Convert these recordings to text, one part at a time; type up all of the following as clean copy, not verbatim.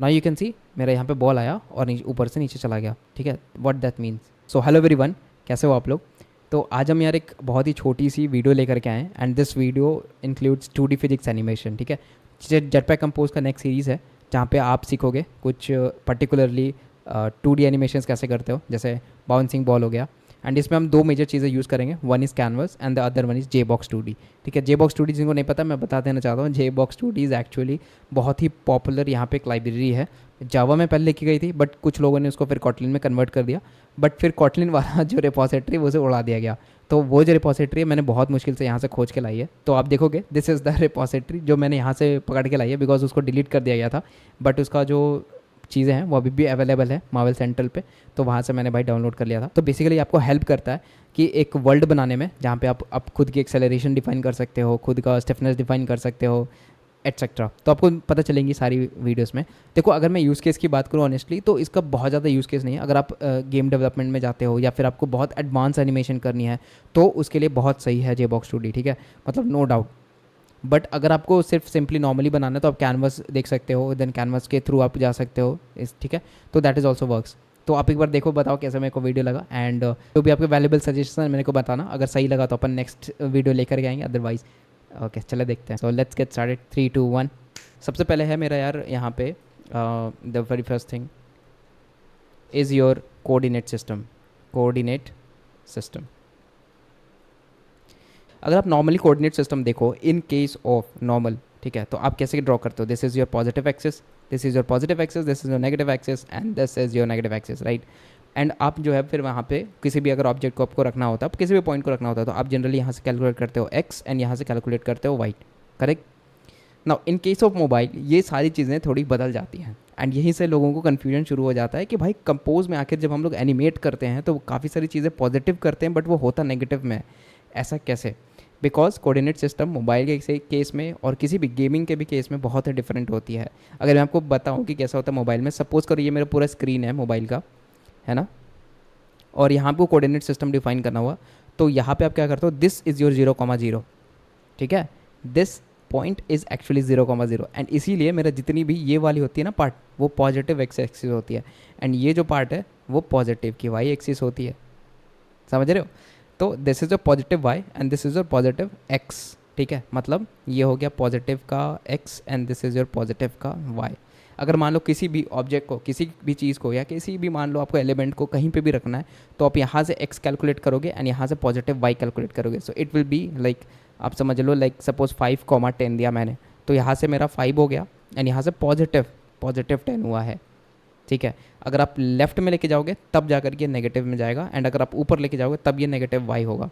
Now you can see मेरा यहाँ पे बॉल आया और नीचे ऊपर से नीचे चला गया, ठीक है। What that means. So hello everyone, कैसे हो आप लोग। तो आज हम यार एक बहुत ही छोटी सी वीडियो लेकर के आए हैं and this video includes 2D physics animation, ठीक है। जेटपैक कंपोज का नेक्स्ट सीरीज़ है जहाँ पे आप सीखोगे कुछ पर्टिकुलरली 2D एनिमेशंस कैसे करते हो, जैसे बाउंसिंग बॉल हो गया। एंड इसमें हम दो मेजर चीज़ें यूज़ करेंगे, one is canvas and the other one is J box 2D, ठीक है। जे बॉक्स 2D जिनको नहीं पता मैं बता देना चाहता हूँ, जे बॉक्स 2D इज़ एक्चुअली बहुत ही पॉपुलर यहाँ पे एक लाइब्रेरी है। जावा में पहले लिखी गई थी बट कुछ लोगों ने उसको फिर कॉटलिन में कन्वर्ट कर दिया, बट फिर कॉटलिन वाला जो रिपोजिटरी वो उसे उड़ा दिया गया। तो वो जो रिपोजिटरी है मैंने बहुत मुश्किल से यहाँ से खोज के लाई है, तो आप देखोगे दिस इज़ द रिपोजिटरी जो मैंने यहाँ से पकड़ के लाई है, बिकॉज उसको डिलीट कर दिया गया था। बट उसका जो चीज़ें हैं वो अभी भी अवेलेबल है मार्वल सेंट्रल पे, तो वहाँ से मैंने भाई डाउनलोड कर लिया था। तो बेसिकली आपको हेल्प करता है कि एक वर्ल्ड बनाने में जहाँ पे आप खुद की एक्सेलरेशन डिफाइन कर सकते हो, खुद का स्टिफनेस डिफाइन कर सकते हो, एट्सेट्रा। तो आपको पता चलेंगी सारी वीडियोस में। देखो अगर मैं यूज़ केस की बात करूँ ऑनेस्टली तो इसका बहुत ज़्यादा यूज़ केस नहीं है। अगर आप गेम डेवलपमेंट में जाते हो या फिर आपको बहुत एडवांस एनिमेशन करनी है तो उसके लिए बहुत सही है जे बॉक्स 2D, ठीक है, मतलब नो डाउट। बट अगर आपको सिर्फ सिंपली नॉर्मली बनाना है तो आप कैनवस देख सकते हो, देन कैनवस के थ्रू आप जा सकते हो इस, ठीक है। तो दैट इज़ ऑल्सो वर्क्स। तो आप एक बार देखो, बताओ कैसा मेरे को वीडियो लगा, एंड जो भी आपके वैल्यूबल सजेशन मेरे को बताना। अगर सही लगा तो अपन नेक्स्ट वीडियो लेकर के आएंगे, अदरवाइज ओके चले देखते हैं। So let's get started, 3 2 1। सबसे पहले है मेरा यार यहाँ पे the very first thing is your coordinate system. Coordinate system, अगर आप नॉर्मली कोऑर्डिनेट सिस्टम देखो इन केस ऑफ नॉर्मल, ठीक है, तो आप कैसे ड्रॉ करते हो। This is your positive axis, this is your positive axis, this is your negative axis and this is your negative axis, right. And आप जो है फिर वहाँ पे किसी भी अगर ऑब्जेक्ट को आपको रखना होता है, किसी भी पॉइंट को रखना होता है, तो आप जनरली यहाँ से कैलकुलेट करते हो एक्स एंड यहाँ से कैलकुलेट करते हो Y, correct. Now in case of mobile ये सारी चीज़ें थोड़ी बदल जाती हैं एंड यहीं से लोगों को कन्फ्यूजन शुरू हो जाता है कि भाई कंपोज में आखिर जब हम लोग एनिमेट करते हैं तो काफ़ी सारी चीज़ें पॉजिटिव करते हैं बट वो होता नेगेटिव में है, ऐसा कैसे। बिकॉज कोऑर्डिनेट किस्टम मोबाइल के केस में और किसी भी गेमिंग के भी केस में बहुत ही डिफरेंट होती है। अगर मैं आपको बताऊं कि कैसा होता है मोबाइल में, सपोज करो ये मेरा पूरा स्क्रीन है मोबाइल का, है ना, और यहाँ पे कोऑर्डिनेट सिस्टम डिफाइन करना हुआ, तो यहाँ पे आप क्या करते हो, दिस इज़ योर 0,0, ठीक है। This point is actually 0,0 and इसीलिए मेरा जितनी भी ये वाली होती है ना पार्ट, वो पॉजिटिव एक्स एक्सिस होती है एंड ये जो पार्ट है वो पॉजिटिव की वाई एक्सिस होती है, समझ रहे हो। तो this is your positive Y and this is your positive X, ठीक है, मतलब ये हो गया पॉजिटिव का X and this is your positive का वाई। अगर मान लो किसी भी ऑब्जेक्ट को, किसी भी चीज़ को, या किसी भी मान लो आपको एलिमेंट को कहीं पे भी रखना है, तो आप यहाँ से एक्स कैलकुलेट करोगे एंड यहाँ से पॉजिटिव वाई कैलकुलेट करोगे। So it will be like, आप समझ लो लाइक सपोज 5,10 दिया मैंने, तो यहाँ से मेरा 5 हो गया एंड यहाँ से पॉजिटिव पॉजिटिव 10 हुआ है, ठीक है। अगर आप लेफ्ट में लेके जाओगे तब जा कर के नेगेटिव में जाएगा एंड अगर आप ऊपर लेके जाओगे तब ये नेगेटिव वाई होगा।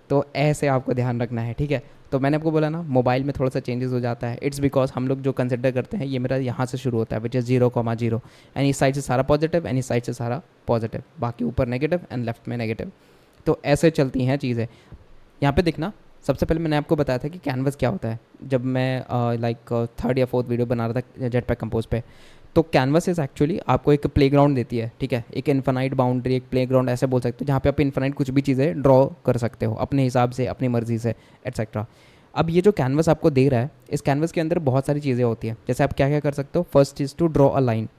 तो ऐसे आपको ध्यान रखना है, ठीक है। तो मैंने आपको बोला ना मोबाइल में थोड़ा सा चेंजेस हो जाता है, इट्स बिकॉज हम लोग जो कंसिडर करते हैं ये मेरा यहाँ से शुरू होता है विच इज़ 0,0 एंड इस साइड से सारा पॉजिटिव एंड इस साइड से सारा पॉजिटिव, बाकी ऊपर नेगेटिव एंड लेफ्ट में नेगेटिव। तो ऐसे चलती हैं चीज़ें। यहाँ पे देखना, सबसे पहले मैंने आपको बताया था कि कैनवस क्या होता है जब मैं लाइक थर्ड या फोर्थ वीडियो बना रहा था जेटपैक कंपोज पे। तो कैनवस इज़ एक्चुअली आपको एक प्लेग्राउंड देती है, ठीक है, एक इन्फानाइट बाउंड्री, एक प्लेग्राउंड ऐसे बोल सकते हो जहाँ पे आप इन्फानाइट कुछ भी चीज़ें ड्रॉ कर सकते हो अपने हिसाब से, अपनी मर्जी से, एट्सेट्रा। अब ये जो कैनवस आपको दे रहा है, इस कैनवस के अंदर बहुत सारी चीज़ें होती हैं, जैसे आप क्या क्या कर सकते हो। First is to draw a line.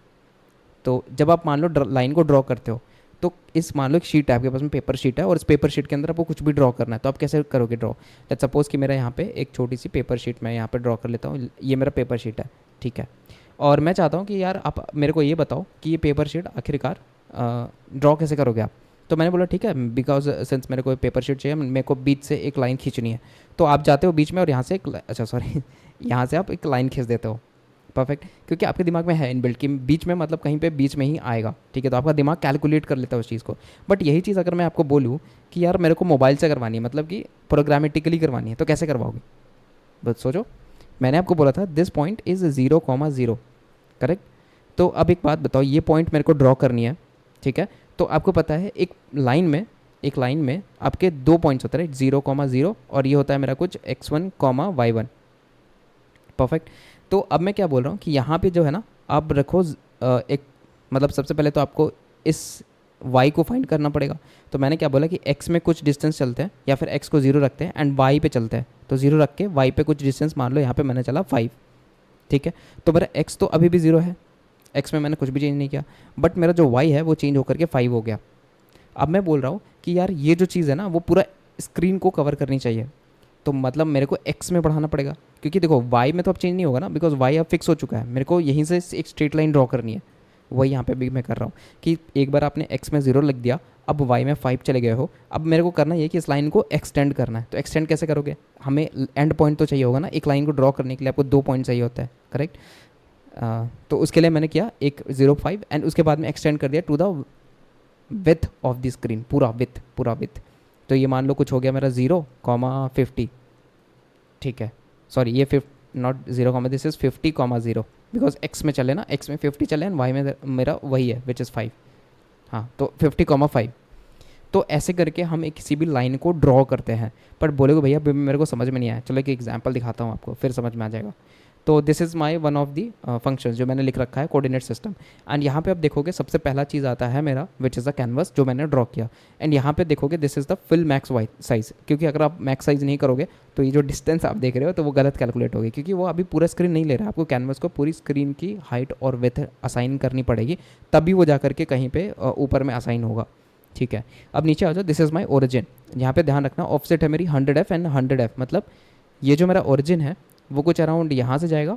तो जब आप मान लो लाइन को ड्रॉ करते हो तो इस मान लो एक शीट है आपके पास में, पेपर शीट है, और इस पेपर शीट के अंदर आपको कुछ भी ड्रॉ करना है, तो आप कैसे करोगे ड्रॉ। लेट्स सपोज कि मेरा यहाँ पे एक छोटी सी पेपर शीट मैं यहाँ पे ड्रॉ कर लेता हूँ, ये मेरा पेपर शीट है, ठीक है। और मैं चाहता हूँ कि यार आप मेरे को ये बताओ कि ये पेपर शीट आखिरकार ड्रॉ कैसे करोगे आप। तो मैंने बोला ठीक है, बिकॉज सिंस मेरे को पेपर शीट चाहिए, मेरे को बीच से एक लाइन खींचनी है। तो आप जाते हो बीच में और यहाँ से एक, अच्छा सॉरी यहाँ से आप एक लाइन खींच देते हो, परफेक्ट, क्योंकि आपके दिमाग में है इनबिल्ट कि बीच में मतलब कहीं पे बीच में ही आएगा, ठीक है। तो आपका दिमाग कैलकुलेट कर लेता है उस चीज़ को। बट यही चीज़ अगर मैं आपको बोलूँ कि यार मेरे को मोबाइल से करवानी है, मतलब कि प्रोग्रामेटिकली करवानी है, तो कैसे करवाओगे, बस सोचो। मैंने आपको बोला था दिस पॉइंट इज़ 0,0, करेक्ट। तो अब एक बात बताओ, ये पॉइंट मेरे को ड्रॉ करनी है, ठीक है। तो आपको पता है एक लाइन में आपके दो पॉइंट्स होते हैं, 0,0 और ये होता है मेरा कुछ x1, y1, परफेक्ट। तो अब मैं क्या बोल रहा हूँ कि यहाँ पे जो है ना, आप रखो एक, मतलब सबसे पहले तो आपको इस y को फाइंड करना पड़ेगा। तो मैंने क्या बोला कि x में कुछ डिस्टेंस चलते हैं या फिर x को 0 रखते हैं एंड y पे चलते हैं। तो 0 रख के y पे कुछ डिस्टेंस मान लो यहाँ पे मैंने चला 5, ठीक है। तो मेरा x तो अभी भी 0 है, एक्स में मैंने कुछ भी चेंज नहीं किया, बट मेरा जो वाई है वो चेंज होकर के 5 हो गया। अब मैं बोल रहा हूँ कि यार ये जो चीज़ है ना वो पूरा स्क्रीन को कवर करनी चाहिए, तो मतलब मेरे को एक्स में बढ़ाना पड़ेगा, क्योंकि देखो वाई में तो अब चेंज नहीं होगा ना, बिकॉज वाई अब फिक्स हो चुका है। मेरे को यहीं से एक स्ट्रेट लाइन ड्रॉ करनी है, वही यहाँ पे भी मैं कर रहा हूँ कि एक बार आपने एक्स में 0 लिख दिया, अब वाई में 5 चले गए हो, अब मेरे को करना ये कि इस लाइन को एक्सटेंड करना है। तो एक्सटेंड कैसे करोगे, हमें एंड पॉइंट तो चाहिए होगा ना, एक लाइन को ड्रॉ करने के लिए आपको 2 पॉइंट चाहिए होता है, करेक्ट। तो उसके लिए मैंने किया एक 0.5 एंड उसके बाद में एक्सटेंड कर दिया to the width of the screen, पूरा विथ। तो ये मान लो कुछ हो गया मेरा 0,50, ठीक है, सॉरी ये not 0, this is 50,0, because x में चले ना, एक्स में 50 चले एंड वाई में मेरा वही है विच इज़ 5। हाँ, तो 50,5। तो ऐसे करके हम एक किसी भी लाइन को ड्रॉ करते हैं। पर बोलोगे भैया मेरे को समझ में नहीं आया, चलो एक एग्जांपल दिखाता हूँ आपको, फिर समझ में आ जाएगा। तो this is my one of the functions जो मैंने लिख रखा है कोऑर्डिनेट सिस्टम। एंड यहाँ पे आप देखोगे सबसे पहला चीज़ आता है मेरा विच इज़ द कैनवस जो मैंने ड्रॉ किया। एंड यहाँ पे देखोगे this is the fill max Y size, क्योंकि अगर आप मैक्स साइज़ नहीं करोगे तो ये जो डिस्टेंस आप देख रहे हो तो वो गलत कैलकुलेट होगी, क्योंकि वो अभी पूरा स्क्रीन नहीं ले रहा है। आपको कैनवस को पूरी स्क्रीन की हाइट और विथ असाइन करनी पड़ेगी, तभी वो जा करके कहीं पे ऊपर में असाइन होगा, ठीक है। अब नीचे आ जाओ, दिस इज़ माई ओरिजिन। यहाँ पे ध्यान रखना ऑफसेट है मेरी 100F एंड 100F, मतलब ये जो मेरा ओरिजिन है वो कुछ अराउंड यहाँ से जाएगा,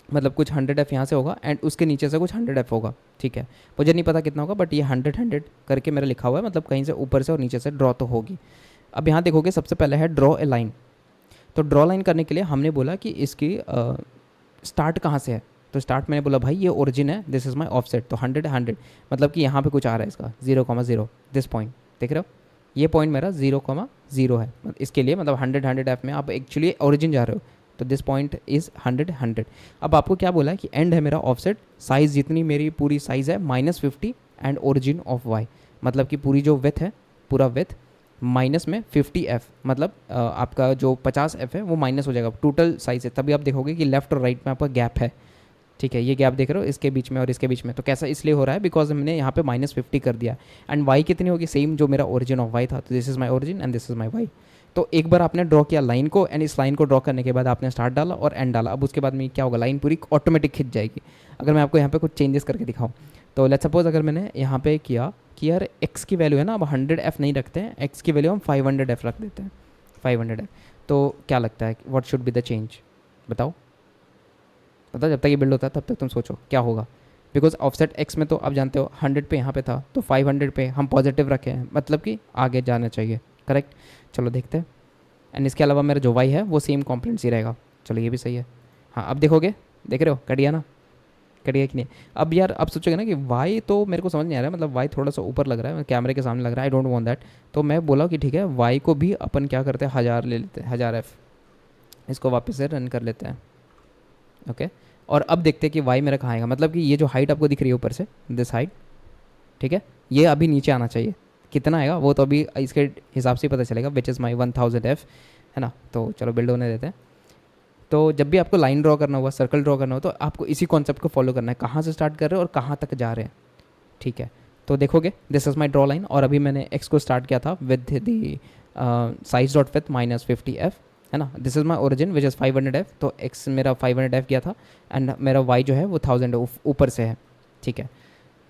मतलब कुछ 100F यहाँ से होगा एंड उसके नीचे से कुछ 100F होगा, ठीक है। मुझे नहीं पता कितना होगा, बट ये 100 करके मेरा लिखा हुआ है, मतलब कहीं से ऊपर से और नीचे से ड्रॉ तो होगी। अब यहाँ देखोगे सबसे पहले है ड्रॉ ए लाइन। तो ड्रॉ लाइन करने के लिए हमने बोला कि इसकी स्टार्ट कहाँ से है, तो स्टार्ट मैंने बोला भाई ये ओरिजिन है, दिस इज़ माई ऑफसेट, तो 100 मतलब कि यहाँ पे कुछ आ रहा है इसका 0,0, दिस पॉइंट देख रहे हो, ये पॉइंट मेरा 0,0 है इसके लिए, मतलब 100F में आप एक्चुअली ओरिजिन जा रहे हो, तो दिस पॉइंट इज़ 100। अब आपको क्या बोला है कि एंड है मेरा ऑफसेट, साइज़ जितनी मेरी पूरी साइज़ है -50 एंड ओरिजिन ऑफ वाई, मतलब कि पूरी जो विथ है पूरा विथ माइनस में 50F, मतलब आपका जो 50F है वो माइनस हो जाएगा टोटल साइज़ है। तभी आप देखोगे कि लेफ्ट और राइट में आपका गैप है, ठीक है, ये गैप देख रहे हो इसके बीच में और इसके बीच में। तो कैसा इसलिए हो रहा है, बिकॉज हमने यहाँ पे -50 कर दिया। एंड वाई कितनी होगी, सेम जो मेरा ओरिजिन ऑफ वाई था, तो this is my origin and this is my Y. तो एक बार आपने ड्रॉ किया लाइन को एंड इस लाइन को ड्रॉ करने के बाद आपने स्टार्ट डाला और एंड डाला, अब उसके बाद में क्या होगा, लाइन पूरी ऑटोमेटिक खिंच जाएगी। अगर मैं आपको यहाँ पे कुछ चेंजेस करके दिखाऊँ, तो लेट्स सपोज अगर मैंने यहाँ पे किया कि यार एक्स की वैल्यू है ना, अब 100F नहीं रखते हैं, एक्स की वैल्यू हम 500F रख देते हैं, 500F। तो क्या लगता है what should be the change, बताओ बताओ, जब तक ये बिल्ड होता है तब तक तुम सोचो क्या होगा। बिकॉज ऑफसेट एक्स में तो आप जानते हो 100 पे यहाँ पे था, तो 500 पे हम पॉजिटिव रखे हैं, मतलब कि आगे जाना चाहिए, करेक्ट। चलो देखते हैं। एंड इसके अलावा मेरा जो वाई है वो सेम कॉम्पोनेंट्स ही रहेगा, चलो ये भी सही है। हाँ अब देखोगे, देख रहे हो कट गया ना, कट गया कि नहीं। अब यार अब सोचोगे ना कि वाई तो मेरे को समझ नहीं आ रहा है, मतलब वाई थोड़ा सा ऊपर लग रहा है, कैमरे के सामने लग रहा है, आई डोंट वांट दैट। तो मैं बोला कि ठीक है वाई को भी अपन क्या करते हैं 1000 ले लेते हैं, 1000F, इसको वापस से रन कर लेते हैं, ओके। और अब देखते हैं कि वाई मेरा कहाँ आएगा, मतलब कि ये जो हाइट आपको दिख रही है ऊपर से, दिस हाइट, ठीक है, ये अभी नीचे आना चाहिए। कितना आएगा वो तो अभी इसके हिसाब से ही पता चलेगा, विच इज़ माई 1000F, है ना। तो चलो बिल्ड होने देते हैं। तो जब भी आपको लाइन ड्रॉ करना हुआ, सर्कल ड्रॉ करना हो, तो आपको इसी कॉन्सेप्ट को फॉलो करना है, कहाँ से स्टार्ट कर रहे हो और कहाँ तक जा रहे हैं, ठीक है। तो देखोगे this is my draw line, और अभी मैंने एक्स को स्टार्ट किया था with the size dot with -50F, है ना। This is my origin which is 500F, तो एक्स मेरा 500F गया था एंड मेरा वाई जो है वो 1000 ऊपर से है, ठीक है।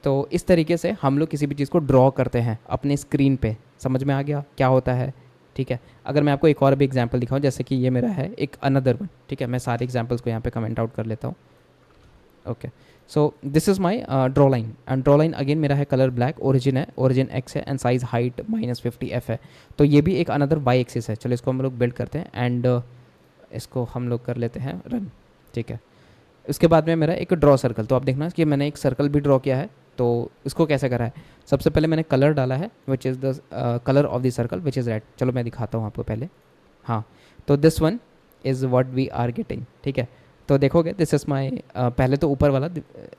तो इस तरीके से हम लोग किसी भी चीज़ को ड्रॉ करते हैं अपने स्क्रीन पे, समझ में आ गया क्या होता है, ठीक है। अगर मैं आपको एक और भी एग्जांपल दिखाऊं, जैसे कि ये मेरा है एक अनदर वन, ठीक है, मैं सारे एग्जांपल्स को यहाँ पे कमेंट आउट कर लेता हूँ, okay. So this is my draw line, and draw line again मेरा है कलर ब्लैक, ओरिजिन है, ओरिजिन एक्स है एंड साइज हाइट -50F है। तो ये भी एक अनदर वाई एक्सिस है। चलो इसको हम लोग बिल्ड करते हैं एंड इसको हम लोग कर लेते हैं रन, ठीक है। उसके बाद में मेरा एक ड्रॉ सर्कल, तो आप देखना कि मैंने एक सर्कल भी ड्रॉ किया है। तो इसको कैसे करा है, सबसे पहले मैंने कलर डाला है which is the colour of the circle which is red. चलो मैं दिखाता हूँ आपको पहले, हाँ। तो this one is what we are getting, ठीक है। तो देखोगे दिस इज़ माई पहले तो ऊपर वाला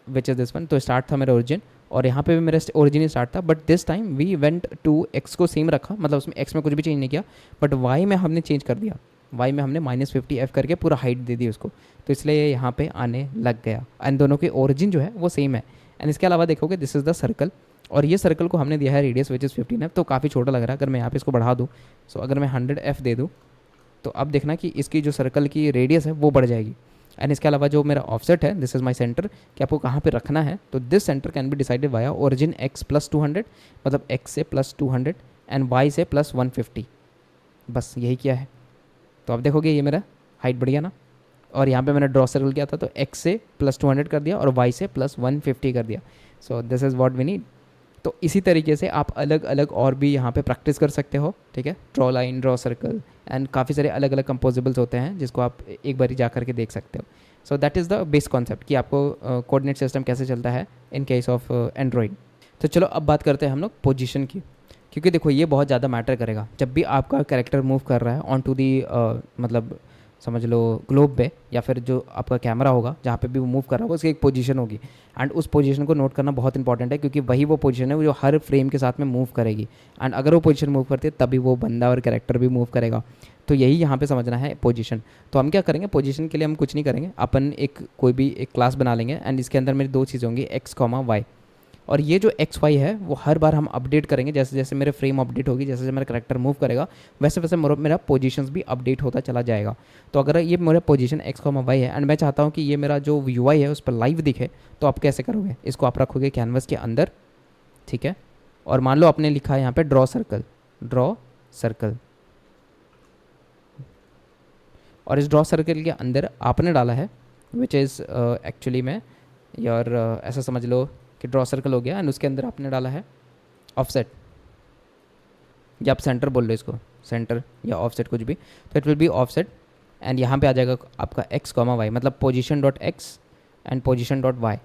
विच इज़ दिस वन, तो स्टार्ट था मेरा ओरिजिन, और यहाँ पे भी मेरा ओरिजिन ही स्टार्ट था, but this time we went to x को सेम रखा, मतलब उसमें एक्स में कुछ भी चेंज नहीं किया, बट वाई में हमने चेंज कर दिया, वाई में हमने -50F करके पूरा हाइट दे दी उसको, तो इसलिए ये यहाँ पे आने लग गया। एंड दोनों की ओरिजिन जो है वो सेम है। एंड इसके अलावा देखोगे दिस इज़ द सर्कल, और ये सर्कल को हमने दिया है रेडियस विच इज़ 15F, तो काफ़ी छोटा लग रहा है। अगर मैं यहाँ पे इसको बढ़ा दूँ, सो अगर मैं 100F दे दूँ, तो अब देखना कि इसकी जो सर्कल की रेडियस है वो बढ़ जाएगी। एंड इसके अलावा जो मेरा ऑफसेट है, दिस इज़ माई सेंटर, कि आपको कहाँ पे रखना है, तो this centre can be decided via origin x plus 200, मतलब x से प्लस 200 एंड y से प्लस 150, बस यही किया है। तो आप देखोगे ये मेरा हाइट बढ़ गया ना, और यहाँ पे मैंने ड्रॉ सर्कल किया था तो x से प्लस 200 कर दिया और y से प्लस 150 कर दिया। So this is what we need. तो इसी तरीके से आप अलग अलग और भी यहाँ पे प्रैक्टिस कर सकते हो, ठीक है, draw line, draw circle and काफ़ी सारे अलग अलग कंपोजिबल्स होते हैं जिसको आप एक बार जा करके देख सकते हो। So that is the base concept कि आपको कोऑर्डिनेट सिस्टम कैसे चलता है इन केस ऑफ एंड्रॉइड। तो चलो अब बात करते हैं हम लोग पोजीशन की, क्योंकि देखो ये बहुत ज़्यादा मैटर करेगा जब भी आपका कैरेक्टर मूव कर रहा है ऑन टू दी मतलब समझ लो ग्लोब पे, या फिर जो आपका कैमरा होगा जहाँ पे भी वो मूव कर रहा होगा उसकी एक पोजीशन होगी, एंड उस पोजीशन को नोट करना बहुत इंपॉर्टेंट है, क्योंकि वही वो पोजीशन है जो हर फ्रेम के साथ में मूव करेगी, एंड अगर वो पोजीशन मूव करती है तभी वो बंदा और कैरेक्टर भी मूव करेगा। तो यही यहाँ पे समझना है पोजीशन। तो हम क्या करेंगे, पोजीशन के लिए हम कुछ नहीं करेंगे, अपन एक कोई भी एक क्लास बना लेंगे एंड इसके अंदर मेरी दो चीज़ें होंगी, एक्स कॉमा वाई, और ये जो एक्स वाई है वो हर बार हम अपडेट करेंगे, जैसे जैसे मेरे फ्रेम अपडेट होगी, जैसे जैसे मेरा करेक्टर मूव करेगा वैसे वैसे मेरा पोजीशंस भी अपडेट होता चला जाएगा। तो अगर ये मेरा पोजीशन एक्स कॉमा वाई है एंड मैं चाहता हूँ कि ये मेरा जो यूआई है उस पर लाइव दिखे, तो आप कैसे करोगे, इसको आप रखोगे कैनवस के अंदर, ठीक है, और मान लो आपने लिखा है यहाँ पे ड्रॉ सर्कल, ड्रॉ सर्कल, और इस ड्रॉ सर्कल के अंदर आपने डाला है विच इज़ एक्चुअली में यार ऐसा समझ लो कि ड्रॉ सर्कल हो गया एंड उसके अंदर आपने डाला है ऑफसेट, या आप सेंटर बोल लो इसको, सेंटर या ऑफसेट कुछ भी, तो it will be offset, and यहाँ पे आ जाएगा आपका एक्स कॉमा वाई, मतलब position dot x and position dot y.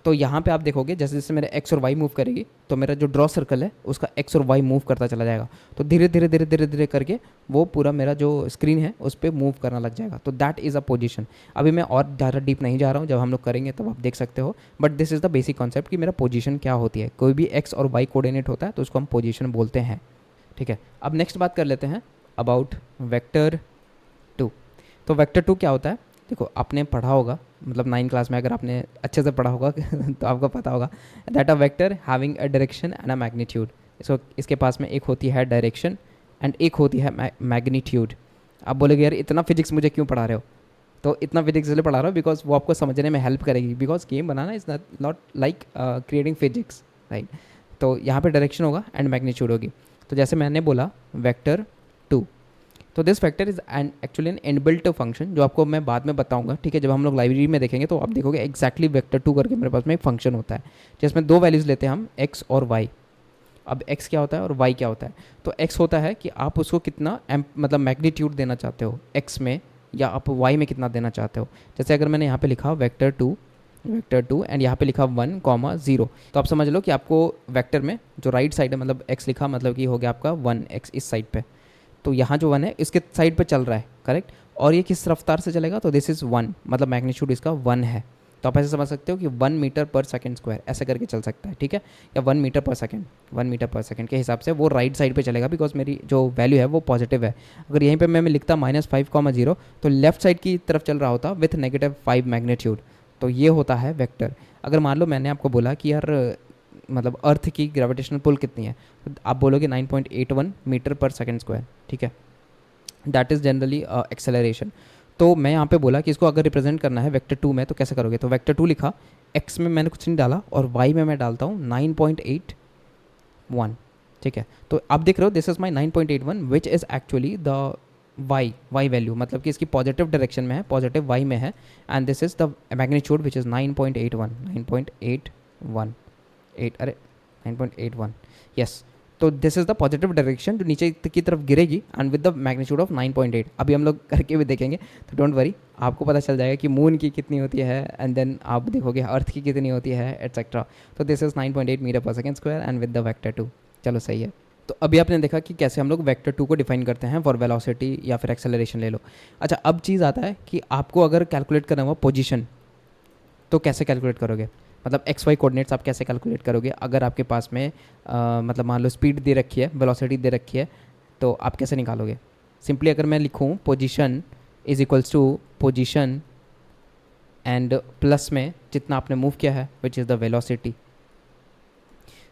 तो यहाँ पे आप देखोगे जैसे जैसे मेरा एक्स और वाई मूव करेगी तो मेरा जो ड्रॉ सर्कल है उसका एक्स और वाई मूव करता चला जाएगा, तो धीरे धीरे धीरे धीरे धीरे करके वो पूरा मेरा जो स्क्रीन है उस पर मूव करना लग जाएगा। तो दैट इज़ अ पोजीशन। अभी मैं और ज़्यादा डीप नहीं जा रहा हूँ, जब हम लोग करेंगे तब आप देख सकते हो, but this is the basic concept कि मेरा पोजीशन क्या होती है। कोई भी एक्स और वाई कोऑर्डिनेट होता है तो उसको हम पोजीशन बोलते हैं, ठीक है। अब नेक्स्ट बात कर लेते हैं अबाउट वेक्टर 2। तो वेक्टर 2 क्या होता है, देखो आपने पढ़ा होगा, मतलब 9 क्लास में अगर आपने अच्छे से पढ़ा होगा तो आपको पता होगा that a vector having a direction and a magnitude. इसको इसके पास में एक होती है डायरेक्शन एंड एक होती है मैग्नीट्यूड। आप बोलोगे यार इतना फिजिक्स मुझे क्यों पढ़ा रहे हो, तो इतना फिजिक्स इसलिए पढ़ा रहा हूँ बिकॉज वो आपको समझने में हेल्प करेगी, because game banana is not like creating physics, right. तो यहाँ पे डायरेक्शन होगा एंड मैग्नीट्यूड होगी। तो जैसे मैंने बोला वेक्टर 2, तो this factor is an actually an inbuilt function जो आपको मैं बाद में बताऊंगा, ठीक है। जब हम लोग लाइब्रेरी में देखेंगे तो आप देखोगे एक्जैक्टली वेक्टर 2 करके मेरे पास में एक फंक्शन होता है जिसमें दो वैल्यूज़ लेते हैं हम, x और y। अब x क्या होता है और y क्या होता है, तो x होता है कि आप उसको कितना मतलब मैग्नीट्यूड देना चाहते हो x में, या आप y में कितना देना चाहते हो। जैसे अगर मैंने यहाँ पे लिखा वेक्टर 2 एंड यहाँ पे लिखा 1,0, तो आप समझ लो कि आपको वेक्टर में जो राइट साइड है, मतलब x लिखा मतलब कि हो गया आपका 1x इस साइड पे, तो यहाँ जो 1 है इसके साइड पे चल रहा है, करेक्ट, और ये किस रफ्तार से चलेगा, तो दिस इज़ 1, मतलब मैग्नीट्यूड इसका 1 है। तो आप ऐसे समझ सकते हो कि 1 मीटर पर सेकंड स्क्वायर ऐसे करके चल सकता है, ठीक है, या 1 मीटर पर सेकंड, 1 मीटर पर सेकंड के हिसाब से वो राइट साइड पे चलेगा, बिकॉज मेरी जो वैल्यू है वो पॉजिटिव है। अगर यहीं पे मैं लिखता -5,0 तो लेफ्ट साइड की तरफ चल रहा होता विथ -5 मैग्नीट्यूड। तो ये होता है वेक्टर। अगर मान लो मैंने आपको बोला कि यार मतलब अर्थ की ग्रेविटेशनल पुल कितनी है, तो आप बोलोगे 9.81 मीटर पर सेकंड स्क्वायर, ठीक है, दैट इज़ जनरली एक्सेलरेशन। तो मैं यहाँ पे बोला कि इसको अगर रिप्रेजेंट करना है वेक्टर 2 में तो कैसे करोगे, तो वेक्टर 2 लिखा, x में मैंने कुछ नहीं डाला और y में मैं डालता हूँ 9.81, ठीक है। तो आप देख रहे हो this is my 9.81 which is actually the y value, मतलब कि इसकी पॉजिटिव डायरेक्शन में है, पॉजिटिव y में है, and this is the magnitude which is 9.81 yes. तो this is the positive direction जो नीचे की तरफ गिरेगी and with the magnitude of 9.8। अभी हम लोग करके भी देखेंगे, तो डोंट वरी, आपको पता चल जाएगा कि मून की कितनी होती है एंड देन आप देखोगे अर्थ की कितनी होती है एटसेट्रा। तो दिस इज़ 9.8 मीटर पर second square and with the vector 2। चलो सही है। तो अभी आपने देखा कि कैसे हम लोग वेक्टर 2 को डिफाइन करते हैं फॉर वेलोसिटी या फिर एक्सेलरेशन ले लो। अच्छा, अब चीज़ आता है कि आपको अगर कैलकुलेट करना हुआ पोजीशन तो कैसे कैलकुलेट करोगे, मतलब एक्स वाई कोऑर्डिनेट्स आप कैसे कैलकुलेट करोगे अगर आपके पास में मतलब मान लो स्पीड दे रखी है, वेलोसिटी दे रखी है, तो आप कैसे निकालोगे। सिंपली अगर मैं लिखूँ position is equals to position and plus में जितना आपने मूव किया है विच इज़ द वेलोसिटी,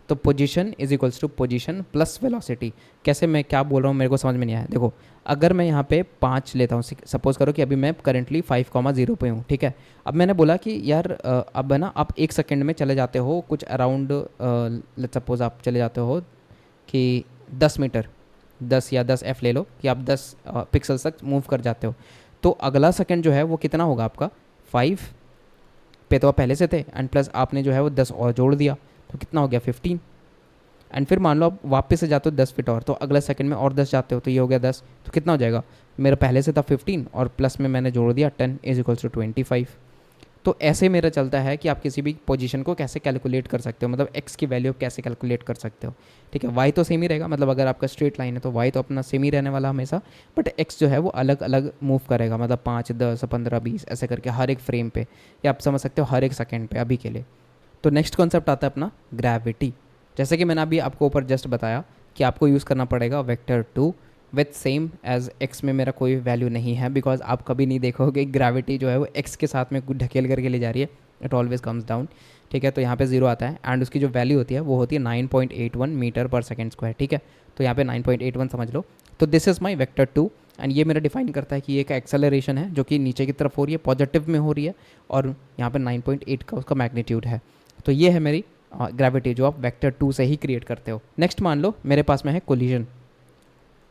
तो position is equals to position plus velocity. कैसे, मैं क्या बोल रहा हूँ मेरे को समझ में नहीं आया। देखो, अगर मैं यहाँ पे 5 लेता हूँ, सपोज करो कि अभी मैं करेंटली 5,0 पे हूँ, ठीक है। अब मैंने बोला कि यार अब है ना, आप 1 सेकेंड में चले जाते हो कुछ अराउंड, लेट्स सपोज आप चले जाते हो कि 10 मीटर, 10 या 10 एफ ले लो कि आप 10 पिक्सल्स तक मूव कर जाते हो। तो अगला सेकंड जो है वो कितना होगा आपका, 5 पे तो आप पहले से थे, एंड प्लस आपने जो है वो 10 और जोड़ दिया, तो कितना हो गया 15। एंड फिर मान लो आप वापस से जाते हो 10 फीट और, तो अगले सेकंड में और 10 जाते हो, तो ये हो गया 10, तो कितना हो जाएगा, मेरा पहले से था 15 और प्लस में मैंने जोड़ दिया 10 इज इक्वल्स टू 25। तो ऐसे मेरा चलता है कि आप किसी भी पोजीशन को कैसे कैलकुलेट कर सकते हो, मतलब एक्स की वैल्यू कैसे कैलकुलेट कर सकते हो, ठीक है। वाई तो सेम ही रहेगा, मतलब अगर आपका स्ट्रेट लाइन है तो वाई तो अपना सेम ही रहने वाला हमेशा, बट एक्स जो है वो अलग अलग मूव करेगा, मतलब 5, 10, 15, 20 ऐसे करके हर एक फ्रेम पे, या आप समझ सकते हो हर एक सेकेंड पे अभी के लिए। तो नेक्स्ट कॉन्सेप्ट आता है अपना ग्रेविटी। जैसे कि मैंने अभी आपको ऊपर जस्ट बताया कि आपको यूज़ करना पड़ेगा vector 2 with same as x में मेरा कोई वैल्यू नहीं है, बिकॉज आप कभी नहीं देखोगे ग्रेविटी जो है वो एक्स के साथ में कुछ ढकेल करके ले जा रही है, इट ऑलवेज कम्स डाउन, ठीक है। तो यहाँ पे 0 आता है एंड उसकी जो वैल्यू होती है वो होती है 9.81 मीटर पर सेकेंड स्क्वायर, ठीक है। तो यहाँ पे 9.81 समझ लो। तो this is my vector 2 and ये मेरा डिफाइन करता है कि ये एक एक्सेलरेशन है जो कि नीचे की तरफ हो रही है, पॉजिटिव में हो रही है, और यहाँ पे 9.8 का उसका मैग्नीट्यूड है। तो ये है मेरी ग्रेविटी जो आप वेक्टर 2 से ही क्रिएट करते हो। नेक्स्ट मान लो मेरे पास में है कोलिजन।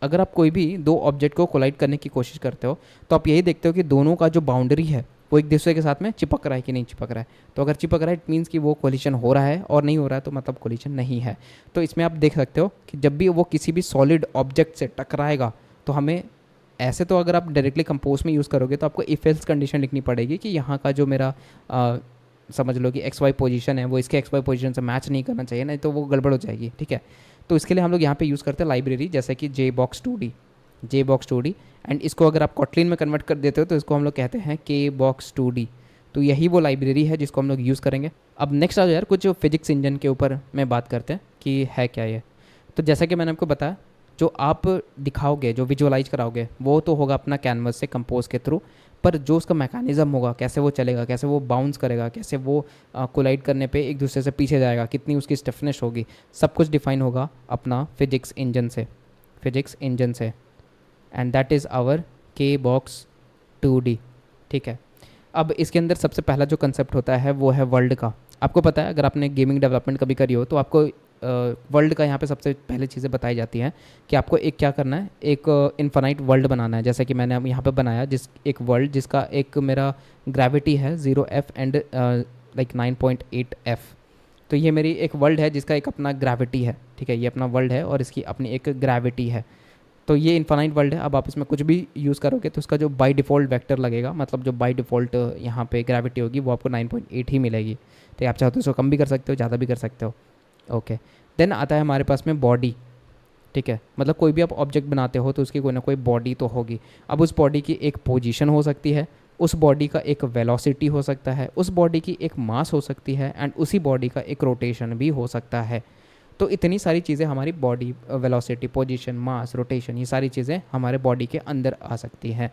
अगर आप कोई भी दो ऑब्जेक्ट को कोलाइड करने की कोशिश करते हो तो आप यही देखते हो कि दोनों का जो बाउंड्री है वो एक दूसरे के साथ में चिपक रहा है कि नहीं चिपक रहा है। तो अगर चिपक रहा है इट मीन्स कि वो कोलिजन हो रहा है, और नहीं हो रहा है तो मतलब कोलिजन नहीं है। तो इसमें आप देख सकते हो कि जब भी वो किसी भी सॉलिड ऑब्जेक्ट से टकराएगा तो हमें ऐसे, तो अगर आप डायरेक्टली कंपोज में यूज़ करोगे तो आपको इफ एल्स कंडीशन लिखनी पड़ेगी कि यहाँ का जो मेरा समझ लो कि एक्स वाई पोजीशन है वो इसके एक्स वाई पोजीशन से मैच नहीं करना चाहिए, नहीं तो वो गड़बड़ हो जाएगी, ठीक है। तो इसके लिए हम लोग यहाँ पे यूज़ करते हैं लाइब्रेरी जैसे कि JBox2D, एंड इसको अगर आप कॉटलिन में कन्वर्ट कर देते हो तो इसको हम लोग कहते हैं KBox2D। तो यही वो लाइब्रेरी है जिसको हम लोग यूज़ करेंगे। अब नेक्स्ट आ जाओ यार, कुछ फिजिक्स इंजन के ऊपर में बात करते हैं कि है क्या ये। तो जैसा कि मैंने आपको बताया, जो आप दिखाओगे, जो विजुअलाइज कराओगे वो तो होगा अपना कैनवस से कंपोज के थ्रू, पर जो उसका मैकेनिज़्म होगा, कैसे वो चलेगा, कैसे वो बाउंस करेगा, कैसे वो कोलाइड करने पे एक दूसरे से पीछे जाएगा, कितनी उसकी स्टिफनेस होगी, सब कुछ डिफाइन होगा अपना फिजिक्स इंजन से and that is our KBox2D, ठीक है। अब इसके अंदर सबसे पहला जो कंसेप्ट होता है वो है वर्ल्ड का। आपको पता है अगर आपने गेमिंग डेवलपमेंट कभी करी हो तो आपको वर्ल्ड का यहाँ पे सबसे पहले चीज़ें बताई जाती हैं कि आपको एक क्या करना है, एक इन्फानाइट वर्ल्ड बनाना है। जैसे कि मैंने अब यहाँ पे बनाया एक वर्ल्ड जिसका एक मेरा ग्रेविटी है 0F एंड लाइक 9.8F। तो ये मेरी एक वर्ल्ड है जिसका एक अपना ग्रेविटी है, ठीक है। ये अपना वर्ल्ड है और इसकी अपनी एक ग्रेविटी है। तो ये इन्फानाइट वर्ल्ड है। अब आप इसमें कुछ भी यूज़ करोगे तो उसका जो बाय डिफ़ॉल्ट वेक्टर लगेगा, मतलब जो बाय डिफ़ॉल्ट यहाँ पे ग्रेविटी होगी वो आपको 9.8 ही मिलेगी। तो आप चाहो तो उसको कम भी कर सकते हो, ज़्यादा भी कर सकते हो, ओके। देन आता है हमारे पास में बॉडी, ठीक है। मतलब कोई भी आप ऑब्जेक्ट बनाते हो तो उसकी कोई ना कोई बॉडी तो होगी। अब उस बॉडी की एक पोजीशन हो सकती है, उस बॉडी का एक वेलोसिटी हो सकता है, उस बॉडी की एक मास हो सकती है, एंड उसी बॉडी का एक रोटेशन भी हो सकता है। तो इतनी सारी चीज़ें हमारी बॉडी, वेलोसिटी, पोजीशन, मास, रोटेशन, ये सारी चीज़ें हमारे बॉडी के अंदर आ सकती हैं,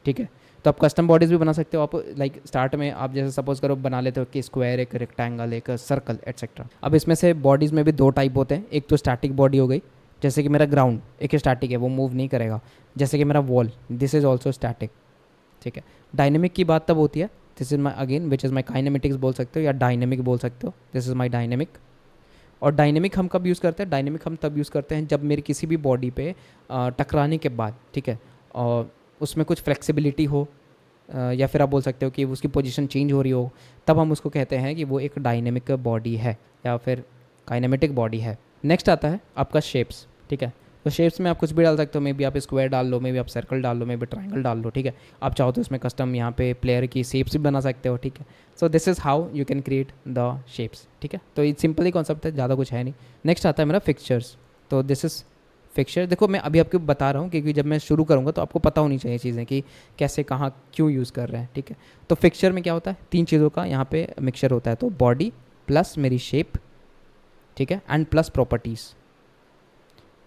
ठीक है। तो आप कस्टम बॉडीज़ भी बना सकते हो। आप लाइक स्टार्ट में आप जैसे सपोज करो बना लेते हो कि स्क्वायर, एक रेक्टेंगल, एक सर्कल, एटसेट्रा। अब इसमें से बॉडीज़ में भी 2 टाइप होते हैं। एक तो स्टैटिक बॉडी हो गई, जैसे कि मेरा ग्राउंड एक स्टैटिक है, वो मूव नहीं करेगा। जैसे कि मेरा wall, this is also static, ठीक है। डायनेमिक की बात तब होती है, this is my again which is my kinematics बोल सकते हो या डायनेमिक बोल सकते हो, दिस इज़ माई डायनेमिक। और डायनेमिक हम कब यूज़ करते हैं, डायनेमिक हम तब यूज़ करते हैं जब मेरी किसी भी बॉडी पे टकराने के बाद, ठीक है, और उसमें कुछ फ्लेक्सिबिलिटी हो, या फिर आप बोल सकते हो कि उसकी पोजीशन चेंज हो रही हो, तब हम उसको कहते हैं कि वो एक डायनेमिक बॉडी है या फिर काइनेमेटिक बॉडी है। नेक्स्ट आता है आपका शेप्स, ठीक है। तो शेप्स में आप कुछ भी डाल सकते हो, मे बी आप स्क्वायर डाल लो, मे बी आप सर्कल डाल लो, मे बी ट्राइंगल डाल लो, ठीक है। आप चाहो तो इसमें कस्टम यहाँ पे प्लेयर की शेप्स भी बना सकते हो, ठीक है। सो this is how you can create the shapes, ठीक है। तो ये सिंपल ही कॉन्सेप्ट है, ज़्यादा कुछ है नहीं। नेक्स्ट आता है मेरा फिक्चर्स। तो दिस इज़ फिक्चर। देखो मैं अभी आपको बता रहा हूँ क्योंकि जब मैं शुरू करूँगा तो आपको पता होनी चाहिए चीज़ें कि कैसे, कहाँ, क्यों यूज़ कर रहे हैं, ठीक है। तो फिक्चर में क्या होता है, 3 चीज़ों का यहाँ पे मिक्सचर होता है। तो बॉडी प्लस मेरी शेप, ठीक है, एंड प्लस प्रॉपर्टीज़।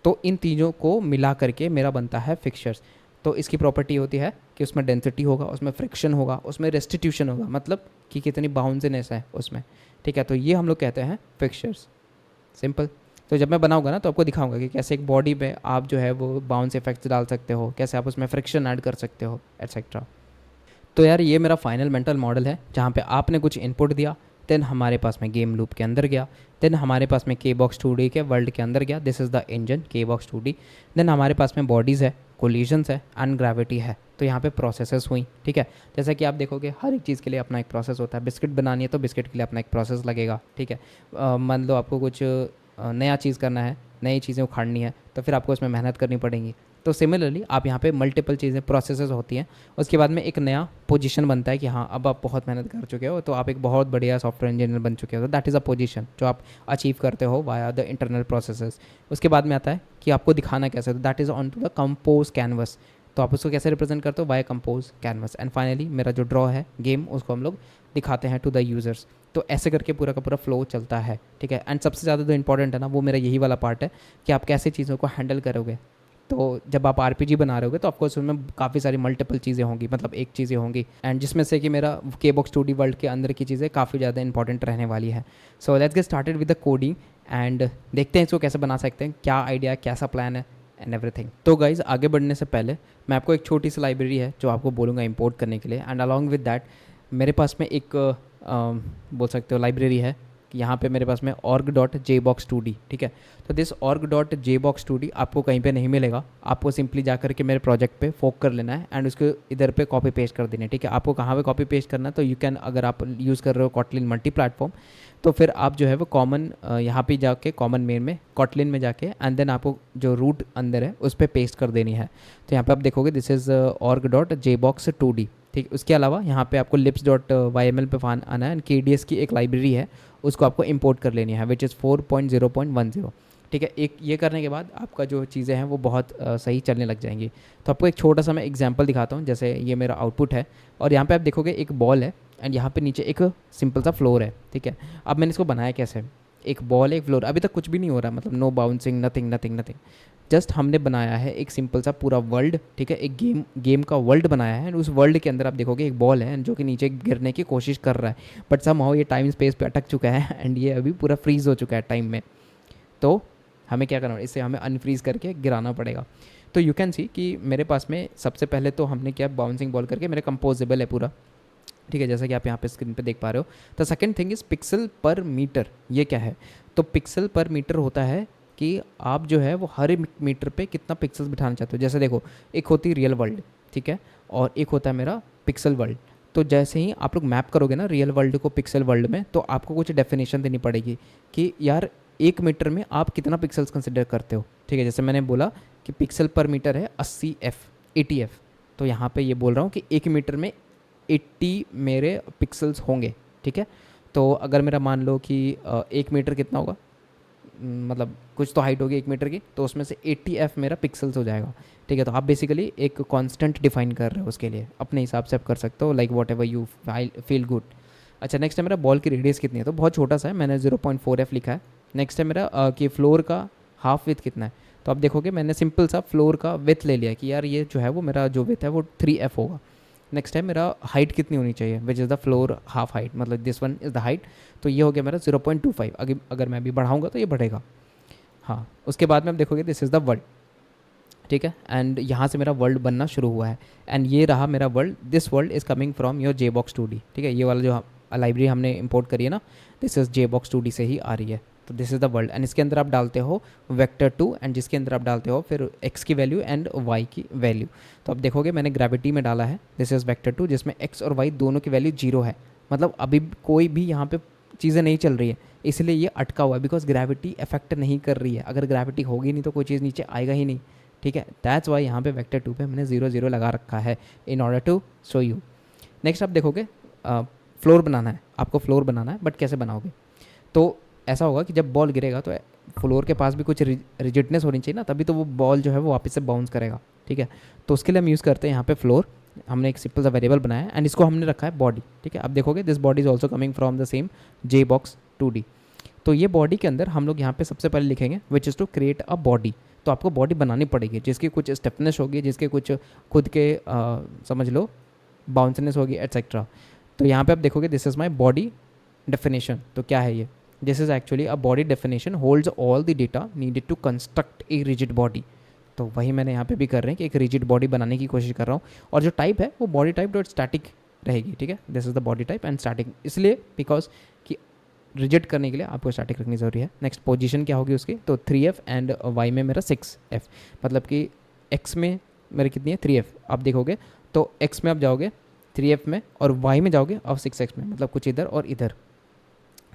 तो इन तीनों को मिला करके मेरा बनता है फिक्चर्स। तो इसकी प्रॉपर्टी होती है कि उसमें डेंसिटी होगा, उसमें फ्रिक्शन होगा, उसमें रेस्टिट्यूशन होगा, मतलब कि कितनी बाउंसिनेस है उसमें, ठीक है। तो ये हम लोग कहते हैं फिक्चर्स, सिंपल। तो जब मैं बनाऊंगा ना तो आपको दिखाऊंगा कि कैसे एक बॉडी पे आप जो है वो बाउंस इफेक्ट्स डाल सकते हो, कैसे आप उसमें फ्रिक्शन ऐड कर सकते हो, एटसेट्रा। तो यार ये मेरा फाइनल मेंटल मॉडल है जहाँ पे आपने कुछ इनपुट दिया, देन हमारे पास में गेम लूप के अंदर गया, देन हमारे पास में के बॉक्स 2D के वर्ल्ड के अंदर गया, दिस इज़ द इंजन के बॉक्स 2D। देन हमारे पास में बॉडीज़ है, कोलिजन्स है एंड ग्रेविटी है। तो यहाँ पे प्रोसेसेस हुई, ठीक है। जैसा कि आप देखोगे हर एक चीज़ के लिए अपना एक प्रोसेस होता है। बिस्किट बनानी है तो बिस्किट के लिए अपना एक प्रोसेस लगेगा, ठीक है। मान लो आपको कुछ नया चीज़ करना है, नई चीज़ें उखाड़नी है, तो फिर आपको उसमें मेहनत करनी पड़ेगी। तो सिमिलरली आप यहाँ पे मल्टीपल चीज़ें प्रोसेसेस होती हैं, उसके बाद में एक नया पोजीशन बनता है कि हाँ अब आप बहुत मेहनत कर चुके हो, तो आप एक बहुत बढ़िया सॉफ्टवेयर इंजीनियर बन चुके हो। तो दैट इज़ अ पोजीशन जो आप अचीव करते हो वाया द इंटरनल प्रोसेसेस। उसके बाद में आता है कि आपको दिखाना कैसे, तो that is on to the compose canvas. तो आप उसको कैसे रिप्रेजेंट करते हो, via compose canvas. And finally मेरा जो ड्रॉ है गेम, उसको हम लोग दिखाते हैं टू द यूज़र्स। तो ऐसे करके पूरा का पूरा फ्लो चलता है, ठीक है। एंड सबसे ज़्यादा जो इंपॉर्टेंट है ना, वो मेरा यही वाला पार्ट है कि आप कैसे चीज़ों को हैंडल करोगे। तो जब आप आरपीजी बना रहे होगे तो आपको उसमें काफ़ी सारी मल्टीपल चीज़ें होंगी, मतलब एक चीज़ें होंगी, एंड जिसमें से कि मेरा के बॉक्स 2D वर्ल्ड के अंदर की चीज़ें काफ़ी ज़्यादा इंपॉर्टेंट रहने वाली है। So let's get started with the coding and देखते हैं इसको कैसे बना सकते हैं, क्या आइडिया, कैसा प्लान है एंड एवरीथिंग। तो गाइज आगे बढ़ने से पहले मैं आपको एक छोटी सी लाइब्रेरी है जो आपको बोलूँगा इंपोर्ट करने के लिए। एंड अलॉन्ग विद दैट मेरे पास में एक बोल सकते हो लाइब्रेरी है कि यहाँ पे मेरे पास में org.jbox2d, ठीक है। तो दिस org.jbox2d आपको कहीं पे नहीं मिलेगा, आपको सिंपली जा करके मेरे प्रोजेक्ट पे फोक कर लेना है एंड उसको इधर पे कॉपी पेस्ट कर देना है, ठीक है। आपको कहाँ पे कॉपी पेस्ट करना है, तो यू कैन, अगर आप यूज़ कर रहे हो कॉटलिन मल्टी प्लेटफॉर्म, तो फिर आप जो है वो कॉमन यहाँ पे जाके कॉमन मेन में कॉटलिन में जाके एंड देन आपको जो रूट अंदर है उस पर पेस्ट कर देनी है। तो यहाँ पे आप देखोगे दिस इज़ org.jbox2d, ठीक। उसके अलावा यहाँ पे आपको lips.yml पे आना है एंड KDS की एक लाइब्रेरी है, उसको आपको इंपोर्ट कर लेनी है विच इज़ 4.0.10, ठीक है। एक ये करने के बाद आपका जो चीज़ें हैं वो बहुत सही चलने लग जाएंगी। तो आपको एक छोटा सा मैं एग्जांपल दिखाता हूँ। जैसे ये मेरा आउटपुट है और यहाँ पे आप देखोगे एक बॉल है एंड यहाँ पे नीचे एक सिंपल सा फ्लोर है, ठीक है। अब मैंने इसको बनाया कैसे, एक बॉल एक फ्लोर, अभी तक कुछ भी नहीं हो रहा, मतलब no bouncing, nothing nothing nothing, just हमने बनाया है एक सिंपल सा पूरा वर्ल्ड, ठीक है। एक गेम का वर्ल्ड बनाया है, उस वर्ल्ड के अंदर आप देखोगे एक बॉल है जो कि नीचे गिरने की कोशिश कर रहा है, बट समहाउ ये टाइम स्पेस पे अटक चुका है एंड ये अभी पूरा फ्रीज हो चुका है टाइम में। तो हमें क्या करना है, इससे हमें अनफ्रीज करके गिराना पड़ेगा। तो यू कैन सी कि मेरे पास में सबसे पहले तो हमने क्या बाउंसिंग बॉल करके मेरा कंपोजेबल है पूरा, ठीक है, जैसा कि आप यहाँ पे स्क्रीन पे देख पा रहे हो। The second thing is pixel per metre. ये क्या है, तो पिक्सल पर मीटर होता है कि आप जो है वो हर मीटर पे कितना पिक्सल्स बिठाना चाहते हो। जैसे देखो, एक होती है रियल वर्ल्ड, ठीक है, और एक होता है मेरा पिक्सल वर्ल्ड। तो जैसे ही आप लोग मैप करोगे ना रियल वर्ल्ड को पिक्सल वर्ल्ड में, तो आपको कुछ डेफिनेशन देनी पड़ेगी कि यार 1 मीटर में आप कितना पिक्सल्स कंसिडर करते हो, ठीक है। जैसे मैंने बोला कि पिक्सल पर मीटर है 80 F, तो यहाँ पे ये बोल रहा हूँ कि 1 मीटर में 80 मेरे पिक्सल्स होंगे, ठीक है। तो अगर मेरा मान लो कि 1 मीटर कितना होगा, मतलब कुछ तो हाइट होगी 1 मीटर की, तो उसमें से 80 F मेरा पिक्सल्स हो जाएगा, ठीक है। तो आप बेसिकली एक कांस्टेंट डिफाइन कर रहे हो, उसके लिए अपने हिसाब से आप कर सकते हो, like what ever you feel good. अच्छा, नेक्स्ट है मेरा बॉल की रेडियस कितनी है, तो बहुत छोटा सा है, मैंने 0.4 F लिखा है। नेक्स्ट है मेरा कि फ्लोर का हाफ विथ कितना है, तो आप देखोगे मैंने सिंपल सा फ्लोर का विथ ले लिया कि यार ये जो है वो मेरा जो विथ है वो 3F होगा। नेक्स्ट है मेरा हाइट कितनी होनी चाहिए, which is the floor half height, मतलब this one is the height, तो ये हो गया मेरा 0.25। अगर मैं अभी बढ़ाऊंगा तो ये बढ़ेगा, हाँ। उसके बाद में आप देखोगे दिस इज़ द वर्ल्ड, ठीक है, एंड यहाँ से मेरा वर्ल्ड बनना शुरू हुआ है एंड ये रहा मेरा world. This world is coming from your JBox2D, ठीक है। ये वाला जो लाइब्रेरी हमने इंपोर्ट करी है ना, दिस इज़ JBox2D से ही आ रही है। तो this is the world and इसके अंदर आप डालते हो वेक्टर 2 एंड जिसके अंदर आप डालते हो फिर x की वैल्यू एंड y की वैल्यू। तो आप देखोगे मैंने ग्रेविटी में डाला है दिस इज़ वेक्टर 2 जिसमें x और y दोनों की वैल्यू 0 है, मतलब अभी कोई भी यहाँ पे चीज़ें नहीं चल रही है, इसलिए ये अटका हुआ है बिकॉज ग्रेविटी इफेक्ट नहीं कर रही है। अगर ग्रेविटी होगी नहीं तो कोई चीज़ नीचे आएगा ही नहीं, ठीक है। दैट्स वाई यहाँ पे वेक्टर 2 पे मैंने 0 0 लगा रखा है in order to show you. Next आप देखोगे फ्लोर बनाना है, आपको फ्लोर बनाना है, बट कैसे बनाओगे, तो ऐसा होगा कि जब बॉल गिरेगा तो फ्लोर के पास भी कुछ रिजिडनेस होनी चाहिए ना, तभी तो वो बॉल जो है वो वापस से बाउंस करेगा, ठीक है। तो उसके लिए हम यूज़ करते हैं यहाँ पे फ्लोर, हमने एक सिंपल सा वेरिएबल बनाया है एंड इसको हमने रखा है बॉडी, ठीक है। अब देखोगे this body is also coming from the same JBox2D। तो ये बॉडी के अंदर हम लोग यहाँ पे सबसे पहले लिखेंगे which is to create a body. तो आपको बॉडी बनानी पड़ेगी जिसकी कुछ स्टेपनेस होगी, जिसके कुछ खुद के समझ लो बाउंसनेस होगी एट्सेट्रा। तो यहाँ पे आप देखोगे this is my body definition. तो क्या है ये, this is actually a body definition holds all the data needed to construct a rigid body. तो वही मैंने यहाँ पे भी कर रहे हैं कि एक रिजिड बॉडी बनाने की कोशिश कर रहा हूँ, और जो टाइप है वो बॉडी टाइप डॉट स्टैटिक रहेगी, ठीक है। This is the body type and static, इसलिए बिकॉज कि रिजेक्ट करने के लिए आपको स्टैटिक रखनी ज़रूरी है। नेक्स्ट पोजीशन क्या होगी उसकी, तो 3f एंड y में मेरा 6f, मतलब कि x में मेरी कितनी है 3f। आप देखोगे तो x में आप जाओगे 3f में और y में जाओगे और 6x में, मतलब कुछ इधर और इधर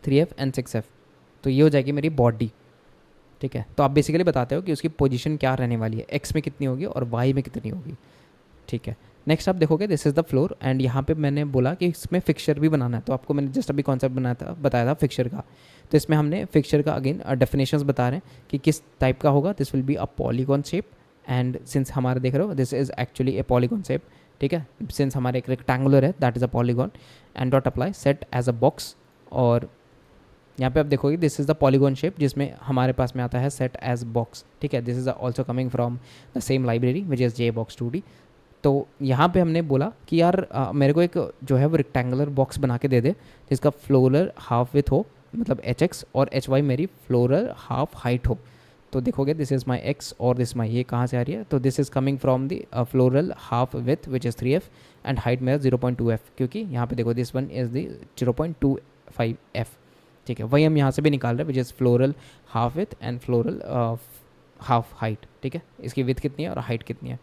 3f एंड 6f। तो ये हो जाएगी मेरी बॉडी, ठीक है। तो आप बेसिकली बताते हो कि उसकी पोजीशन क्या रहने वाली है, x में कितनी होगी और y में कितनी होगी, ठीक है। नेक्स्ट आप देखोगे this is the floor, and यहाँ पे मैंने बोला कि इसमें फिक्सचर भी बनाना है, तो आपको मैंने जस्ट अभी कॉन्सेप्ट बताया था फिक्सचर का। तो इसमें हमने फिक्सचर का अगेन डेफिनेशंस बता रहे हैं कि किस टाइप का होगा। This will be a polygon shape, and since हमारा देख रहे हो this is actually a polygon shape, ठीक है। सिंस हमारे एक रेक्टेंगुलर है that is a polygon, and dot apply set as a box. और यहाँ पे आप देखोगे this is the polygon shape जिसमें हमारे पास में आता है सेट एज बॉक्स, ठीक है। This is also coming from the same library which is JBox2D। तो यहाँ पे हमने बोला कि यार मेरे को एक जो है वो रेक्टेंगुलर बॉक्स बना के दे दे जिसका फ्लोरल हाफ विथ हो, मतलब HX, और HY मेरी फ्लोरल हाफ हाइट हो। तो देखोगे दिस इज़ माई x और दिस माई, ये कहाँ से आ रही है, तो this is coming from the floral half with which is 3f and height मेरा 0.2f, क्योंकि यहाँ पे देखो this one is the 0.25f, ठीक है। वही हम यहाँ से भी निकाल रहे हैं which is floral half with and floral half height, ठीक है। इसकी विथ कितनी है और हाइट कितनी है,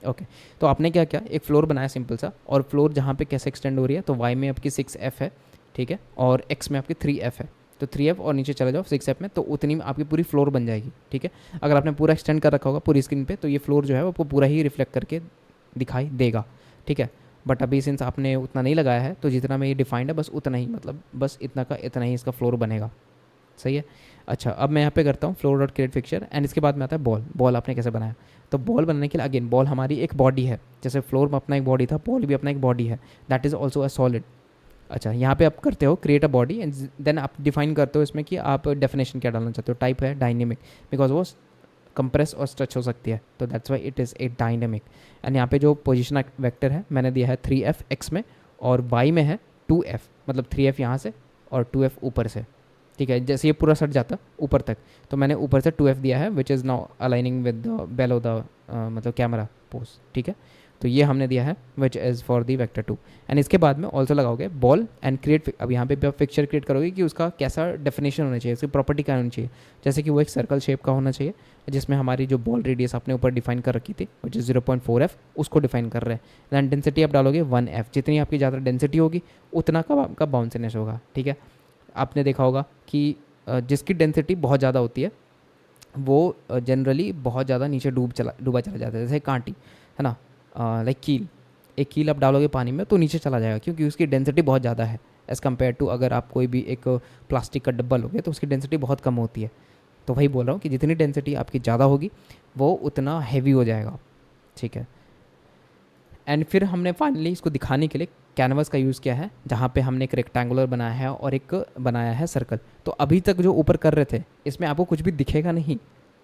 ओके। तो आपने क्या किया, एक फ्लोर बनाया सिंपल सा, और फ्लोर जहाँ पे कैसे एक्सटेंड हो रही है, तो y में आपकी 6f है, ठीक है, और x में आपकी 3f है। तो 3f और नीचे चले जाओ 6f में, तो उतनी में आपकी पूरी फ्लोर बन जाएगी, ठीक है। अगर आपने पूरा एक्सटेंड कर रखा होगा पूरी स्क्रीन पे, तो ये फ्लोर जो है वो आपको पूरा ही रिफ्लेक्ट करके दिखाई देगा, ठीक है। बट अभी सिंस आपने उतना नहीं लगाया है, तो जितना में ये डिफाइंड है बस उतना ही, मतलब बस इतना का इतना ही इसका फ्लोर बनेगा, सही है। अच्छा, अब मैं यहाँ पे करता हूँ floor dot create fixture, and इसके बाद में आता है बॉल। बॉल आपने कैसे बनाया, तो बॉल बनाने के लिए अगेन बॉल हमारी एक बॉडी है, जैसे फ्लोर में अपना एक बॉडी था, बॉल भी अपना एक बॉडी है, that is also a solid. अच्छा, यहाँ पे आप करते हो create a body, and then आप डिफाइन करते हो इसमें कि आप डेफिनेशन क्या डालना चाहते हो। टाइप है डायनेमिक, बिकॉज वो कंप्रेस और स्ट्रेच हो सकती है, तो that's why it is a dynamic. And यहाँ पे जो पोजिशन वेक्टर है मैंने दिया है 3f x में, और y में है 2f, मतलब 3f यहाँ से और 2f ऊपर से, ठीक है। जैसे ये पूरा सट जाता ऊपर तक, तो मैंने ऊपर से 2f दिया है which is now aligning with the bellow the मतलब कैमरा पोज, ठीक है। तो ये हमने दिया है which is for the vector 2, and इसके बाद में ऑल्सो लगाओगे बॉल एंड क्रिएट। अब यहाँ पे भी आप फिक्सचर क्रिएट करोगे कि उसका कैसा डेफिनेशन होना चाहिए, उसकी प्रॉपर्टी क्या होनी चाहिए, जैसे कि वो एक सर्कल शेप का होना चाहिए, जिसमें हमारी जो बॉल रेडियस आपने ऊपर डिफाइन कर रखी थी विच इज़ 0.4f, उसको डिफाइन कर रहे हैं। दैन डेंसिटी आप डालोगे 1f, जितनी आपकी ज़्यादा डेंसिटी होगी उतना का आपका बाउंसीनेस होगा, ठीक है। आपने देखा होगा कि जिसकी डेंसिटी बहुत ज़्यादा होती है वो जनरली बहुत ज़्यादा नीचे डूबा चला जाता है, जैसे कांटी है ना, लाइक कील। एक कील आप डालोगे पानी में तो नीचे चला जाएगा, क्योंकि उसकी डेंसिटी बहुत ज़्यादा है एज़ कम्पेयर टू अगर आप कोई भी एक प्लास्टिक का डब्बा लोगे तो उसकी डेंसिटी बहुत कम होती है। तो वही बोल रहा हूँ कि जितनी डेंसिटी आपकी ज़्यादा होगी वो उतना हैवी हो जाएगा, ठीक है। एंड फिर हमने फाइनली इसको दिखाने के लिए कैनवस का यूज़ किया है, जहाँ पे हमने एक रेक्टेंगुलर बनाया है और एक बनाया है सर्कल। तो अभी तक जो ऊपर कर रहे थे इसमें आपको कुछ भी दिखेगा नहीं,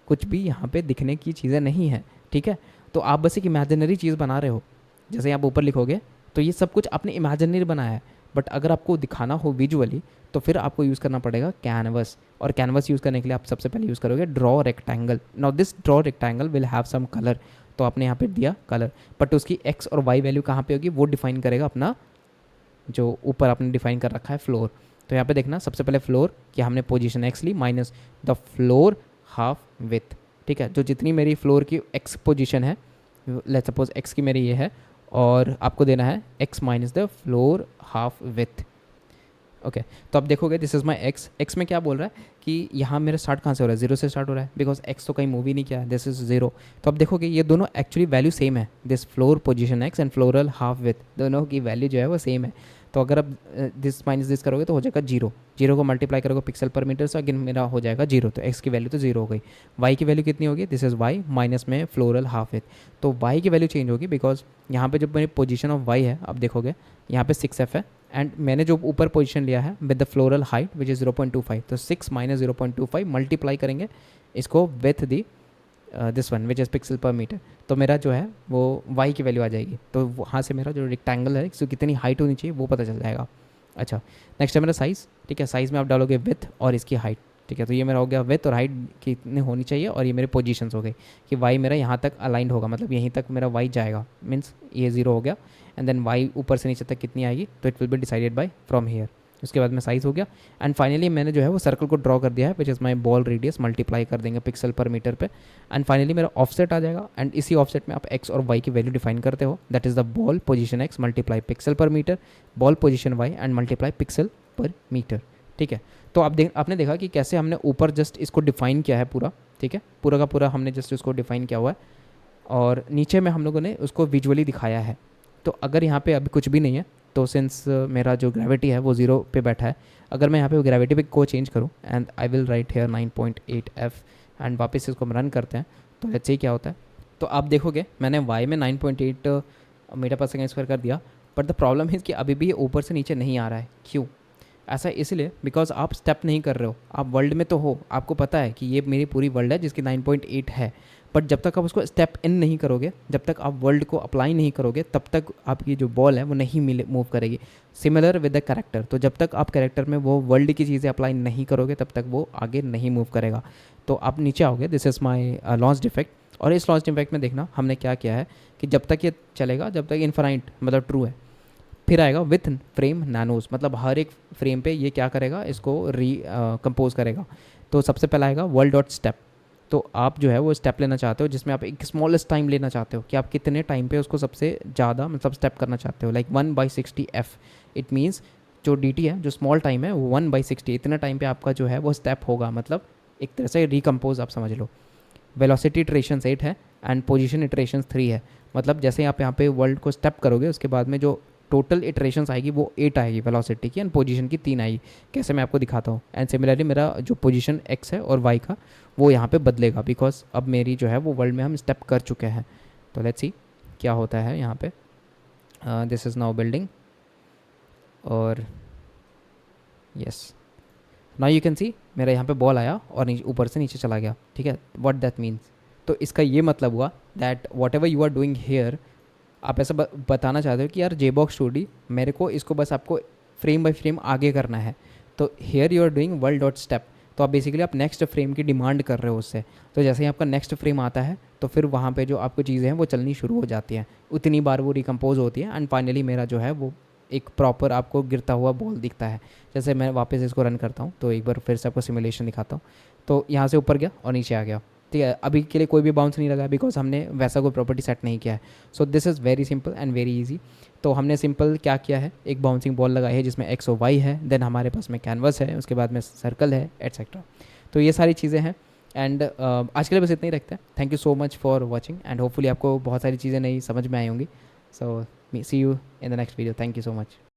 कुछ भी यहाँ पे दिखने की चीज़ें नहीं है, ठीक है। तो आप बस एक इमेजिनरी चीज़ बना रहे हो, जैसे आप ऊपर लिखोगे तो ये सब कुछ आपने इमेजिनरी बनाया है, बट अगर आपको दिखाना हो विजुअली तो फिर आपको यूज़ करना पड़ेगा कैनवस। और कैनवस यूज़ करने के लिए आप सबसे पहले यूज़ करोगे draw rectangle. Now this draw rectangle will have some colour, तो आपने यहाँ पे दिया कलर, बट उसकी x और y वैल्यू कहाँ पे होगी वो डिफाइन करेगा अपना जो ऊपर आपने डिफाइन कर रखा है फ्लोर। तो यहाँ पे देखना सबसे पहले फ्लोर कि हमने पोजीशन x ली minus the floor half with, ठीक है। जो जितनी मेरी फ्लोर की x पोजीशन है, लेट्स सपोज x की मेरी ये है, और आपको देना है x minus the floor half with, okay. तो आप देखोगे दिस इज़ माई एक्स में क्या बोल रहा है कि यहाँ मेरा स्टार्ट कहाँ से हो रहा है, जीरो से स्टार्ट हो रहा है, बिकॉज एक्स तो कहीं मूव ही नहीं किया है, दिस इज़ जीरो। तो आप देखोगे ये दोनों एक्चुअली वैल्यू सेम है, this floor position x and floral half with, दोनों की वैल्यू जो है वो सेम है। तो अगर आप दिस माइनस दिस करोगे तो हो जाएगा जीरो, जीरो को मल्टीप्लाई करोगे पिक्सल पर मीटर से, अगेन मेरा हो जाएगा जीरो। तो एक्स की वैल्यू तो जीरो हो गई। वाई की वैल्यू कितनी होगी, दिस इज़ वाई माइनस में फ्लोरल हाफ विथ, तो वाई की वैल्यू चेंज होगी बिकॉज यहाँ पे जो मेरी पोजीशन ऑफ वाई है, आप देखोगे यहाँ पे 6f है, एंड मैंने जो ऊपर पोजीशन लिया है with the floral height which is 0.25, तो 6 माइनस 0.25 मल्टीप्लाई करेंगे इसको with the this one which is pixel per metre, तो मेरा जो है वो y की वैल्यू आ जाएगी। तो वहाँ से मेरा जो रेक्टेंगल है इसकी कितनी हाइट होनी चाहिए वो पता चल जाएगा, अच्छा, नेक्स्ट है मेरा साइज़, ठीक है। साइज़ में आप डालोगे विथ और इसकी हाइट, ठीक है। तो ये मेरा हो गया विथ और हाइट कितनी होनी चाहिए, और ये मेरे पोजीशंस हो गए कि वाई मेरा यहाँ तक अलाइंड होगा, मतलब यहीं तक मेरा वाई जाएगा, मीन्स ये 0 हो गया। एंड देन वाई ऊपर से नीचे तक कितनी आएगी, तो it will be decided by from here. उसके बाद में साइज़ हो गया। एंड फाइनली मैंने जो है वो सर्कल को ड्रॉ कर दिया है, which is my ball radius, multiply कर देंगे पिक्सल पर मीटर पे। एंड फाइनली मेरा ऑफसेट आ जाएगा, एंड इसी ऑफसेट में आप एक्स और वाई की वैल्यू डिफाइन करते हो, that is the ball position x multiply pixel per metre, ball position y and multiply pixel per metre, ठीक है। तो आपने देखा कि कैसे हमने ऊपर जस्ट इसको डिफाइन किया है पूरा, ठीक है, पूरा का पूरा हमने जस्ट इसको डिफाइन किया हुआ है, और नीचे में हम लोगों ने उसको विजुअली दिखाया है। तो अगर यहाँ पे अभी कुछ भी नहीं है, तो सिंस मेरा जो ग्रेविटी है वो 0 पे बैठा है, अगर मैं यहाँ पे ग्रेविटी पे को चेंज करूँ and I will write here 9.8 f, and वापस इसको रन करते हैं, तो लेट्स सी क्या होता है। तो आप देखोगे मैंने वाई में 9.8 मीटर पर सेकेंड स्क्वायर कर दिया, बट द प्रॉब्लम है कि अभी भी ये ऊपर से नीचे नहीं आ रहा है। क्यों? ऐसा इसलिए बिकॉज आप स्टेप नहीं कर रहे हो, आप वर्ल्ड में तो हो, आपको पता है कि ये मेरी पूरी वर्ल्ड है जिसकी 9.8 है, बट जब तक आप उसको स्टेप इन नहीं करोगे, जब तक आप वर्ल्ड को अप्लाई नहीं करोगे, तब तक आपकी जो बॉल है वो नहीं मूव करेगी। सिमिलर विद द कैरेक्टर, तो जब तक आप कैरेक्टर में वो वर्ल्ड की चीज़ें अप्लाई नहीं करोगे तब तक वो आगे नहीं मूव करेगा। तो आप नीचे आओगे, this is my launch defect, और इस लॉन्च डिफेक्ट में देखना हमने क्या किया है कि जब तक ये चलेगा, जब तक इनफाइनाइट मतलब ट्रू है, फिर आएगा विथ फ्रेम नैनोज, मतलब हर एक फ्रेम पे ये क्या करेगा, इसको कंपोज करेगा। तो सबसे पहला आएगा वर्ल्ड डॉट स्टेप, तो आप जो है वो स्टेप लेना चाहते हो जिसमें आप एक स्मॉलेस्ट टाइम लेना चाहते हो कि आप कितने टाइम पे उसको सबसे ज़्यादा मतलब स्टेप करना चाहते हो, लाइक 1/60 एफ। इट मीन्स जो डी टी है, जो स्मॉल टाइम है, वो 1/60, इतना टाइम पे आपका जो है वो स्टेप होगा, मतलब एक तरह से रिकम्पोज आप समझ लो। वेलोसिटी इटरेशंस 8 है एंड पोजीशन इटरेशंस 3 है, मतलब जैसे आप यहाँ पे वर्ल्ड को स्टेप करोगे उसके बाद में जो टोटल इटरेशंस आएगी वो 8 आएगी वेलोसिटी की, एंड पोजीशन की 3 आएगी। कैसे मैं आपको दिखाता हूँ। एंड सिमिलरली मेरा जो पोजीशन एक्स है और वाई का वो यहाँ पे बदलेगा, बिकॉज अब मेरी जो है वो वर्ल्ड में हम स्टेप कर चुके हैं। तो लेट्स सी क्या होता है यहाँ पे। दिस इज़ नाउ बिल्डिंग, और yes, now you can see मेरा यहाँ पे बॉल आया और ऊपर से नीचे चला गया, ठीक है। व्हाट दैट मीन्स, तो इसका ये मतलब हुआ that whatever you are doing here, आप ऐसा बताना चाहते हो कि यार जेबॉक्स 2D मेरे को इसको बस आपको फ्रेम बाय फ्रेम आगे करना है, तो here you are doing world dot step, तो आप बेसिकली आप नेक्स्ट फ्रेम की डिमांड कर रहे हो उससे। तो जैसे ही आपका नेक्स्ट फ्रेम आता है तो फिर वहाँ पे जो आपको चीज़ें हैं वो चलनी शुरू हो जाती हैं, उतनी बार वो रिकम्पोज होती है, एंड फाइनली मेरा जो है वो एक प्रॉपर आपको गिरता हुआ बॉल दिखता है। जैसे मैं वापस इसको रन करता हूँ, तो एक बार फिर से आपको सिमुलेशन दिखाता हूँ। तो यहाँ से ऊपर गया और नीचे आ गया, ठीक है। अभी के लिए कोई भी बाउंस नहीं लगा बिकॉज हमने वैसा कोई प्रॉपर्टी सेट नहीं किया है। सो this is very simple and very easy. तो हमने सिंपल क्या किया है, एक बाउंसिंग बॉल लगाई है जिसमें एक्स और वाई है, देन हमारे पास में कैनवस है, उसके बाद में सर्कल है, एट्सेट्रा। तो ये सारी चीज़ें हैं, एंड आज के लिए बस इतना ही रखते हैं। Thank you so much for watching, and hopefully आपको बहुत सारी चीज़ें नई समझ में आई होंगी। So see you in the next video. Thank you so much.